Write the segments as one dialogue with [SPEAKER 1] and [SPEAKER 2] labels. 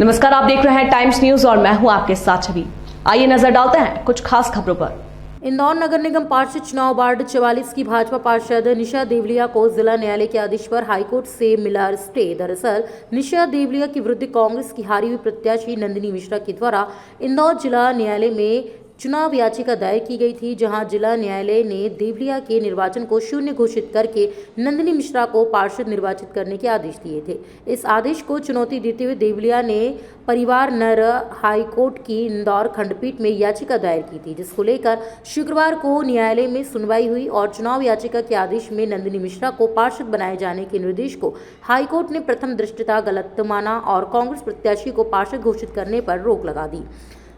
[SPEAKER 1] नमस्कार, आप देख रहे हैं टाइम्स न्यूज और मैं हूं आपके साथ छवि। आइए नजर डालते हैं कुछ खास खबरों पर।
[SPEAKER 2] इंदौर नगर निगम पार्षद चुनाव वार्ड 44 की भाजपा पार्षद निशा देवलिया को जिला न्यायालय के आदेश पर हाईकोर्ट से मिला स्टे। दरअसल निशा देवलिया के विरुद्ध कांग्रेस की हारी हुई प्रत्याशी नंदिनी मिश्रा के द्वारा इंदौर जिला न्यायालय में चुनाव याचिका दायर की गई थी, जहां जिला न्यायालय ने देवलिया के निर्वाचन को शून्य घोषित करके नंदिनी मिश्रा को पार्षद निर्वाचित करने के आदेश दिए थे। इस आदेश को चुनौती देते हुए देवलिया ने परिवार नर हाईकोर्ट की इंदौर खंडपीठ में याचिका दायर की थी, जिसको लेकर शुक्रवार को न्यायालय में सुनवाई हुई और चुनाव याचिका के आदेश में नंदिनी मिश्रा को पार्षद बनाए जाने के निर्देश को हाईकोर्ट ने प्रथम दृष्टया गलत माना और कांग्रेस प्रत्याशी को पार्षद घोषित करने पर रोक लगा दी।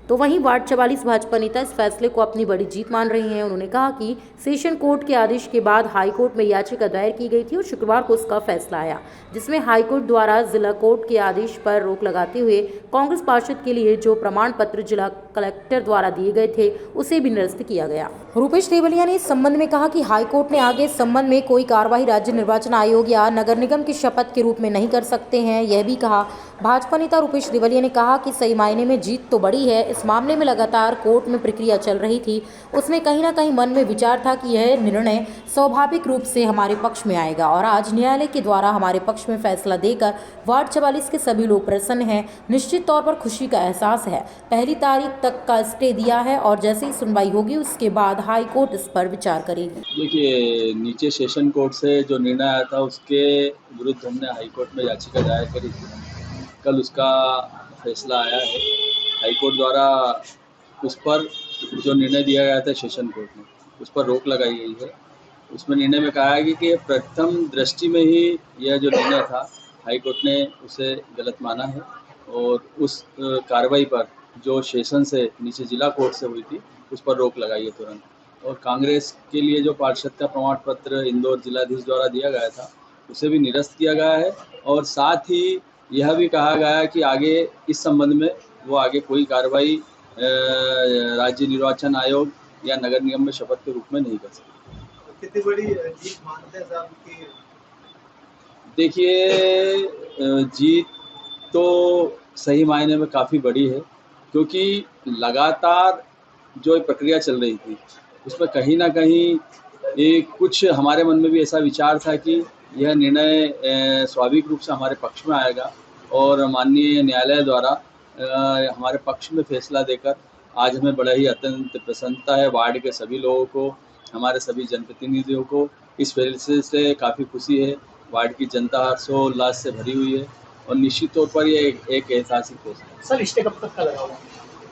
[SPEAKER 2] तो वहीं वार्ड 44 भाजपा नेता इस फैसले को अपनी बड़ी जीत मान रहे हैं। उन्होंने कहा कि सेशन कोर्ट के आदेश के बाद हाईकोर्ट में याचिका दायर की गई थी और शुक्रवार को उसका फैसला आया, जिसमें हाईकोर्ट द्वारा जिला कोर्ट के आदेश पर रोक लगाते हुए कांग्रेस पार्षद के लिए जो प्रमाण पत्र जिला कलेक्टर द्वारा दिए गए थे उसे भी निरस्त किया गया। रूपेश देवलिया ने इस संबंध में कहा कि हाईकोर्ट ने आगे इस संबंध में कोई कार्रवाई राज्य निर्वाचन आयोग या नगर निगम की शपथ के रूप में नहीं कर सकते हैं। यह भी कहा। भाजपा नेता रूपेश देवलिया ने कहा कि सही मायने में जीत तो बड़ी है। इस मामले में लगातार कोर्ट में प्रक्रिया चल रही थी, उसमें कहीं ना कहीं मन में विचार था कि यह निर्णय स्वाभाविक रूप से हमारे पक्ष में आएगा और आज न्यायालय के द्वारा हमारे पक्ष में फैसला देकर वार्ड 44 के सभी लोग प्रसन्न हैं। निश्चित तौर पर खुशी का एहसास है। 1 तारीख तक का स्टे दिया है और जैसे ही सुनवाई होगी उसके बाद हाई कोर्ट इस पर विचार करेगी।
[SPEAKER 3] देखिए, नीचे सेशन कोर्ट से जो निर्णय आया था उसके विरुद्ध हमने हाई कोर्ट में याचिका दायर करी थी। कल उसका फैसला आया है। हाई कोर्ट द्वारा उस पर जो निर्णय दिया गया था सेशन कोर्ट में, उस पर रोक लगाई गई है। उसमें निर्णय में कहा है कि प्रथम दृष्टि में ही यह जो निर्णय था हाई कोर्ट ने उसे गलत माना है और उस कार्रवाई पर जो सेशन से नीचे जिला कोर्ट से हुई थी उस पर रोक लगाई है तुरंत। और कांग्रेस के लिए जो पार्षद का प्रमाण पत्र इंदौर जिलाधीश द्वारा दिया गया था उसे भी निरस्त किया गया है और साथ ही यह भी कहा गया है कि आगे इस संबंध में वो आगे कोई कार्रवाई राज्य निर्वाचन आयोग या नगर निगम में शपथ के रूप में नहीं कर सकते।
[SPEAKER 4] कितनी बड़ी जीत मानते हैं साहब की?
[SPEAKER 3] देखिए, जीत तो सही मायने में काफ़ी बड़ी है, क्योंकि लगातार जो प्रक्रिया चल रही थी उसमें कहीं ना कहीं कुछ हमारे मन में भी ऐसा विचार था कि यह निर्णय स्वाभाविक रूप से हमारे पक्ष में आएगा और माननीय न्यायालय द्वारा हमारे पक्ष में फैसला देकर आज हमें बड़ा ही अत्यंत प्रसन्नता है। वार्ड के सभी लोगों को, हमारे सभी जनप्रतिनिधियों को इस फैसले से काफ़ी खुशी है। वार्ड की जनता हर्षोल्लास से भरी हुई है और निश्चित तौर पर ये एक ऐतिहासिक फैसला है।
[SPEAKER 4] सर, स्टे कब तक का लगा हुआ?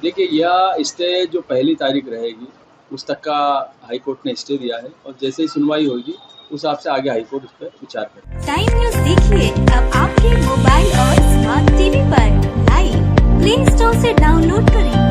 [SPEAKER 3] देखिए, यह स्टे जो 1 तारीख रहेगी उस तक का हाई कोर्ट ने स्टे दिया है और जैसे ही सुनवाई होगी उस हिसाब से आगे हाई कोर्ट उस पर विचार करेगा।
[SPEAKER 5] टाइम न्यूज देखिए अब आपके मोबाइल और स्मार्ट टीवी पर लाइव प्ले स्टोर से डाउनलोड करें।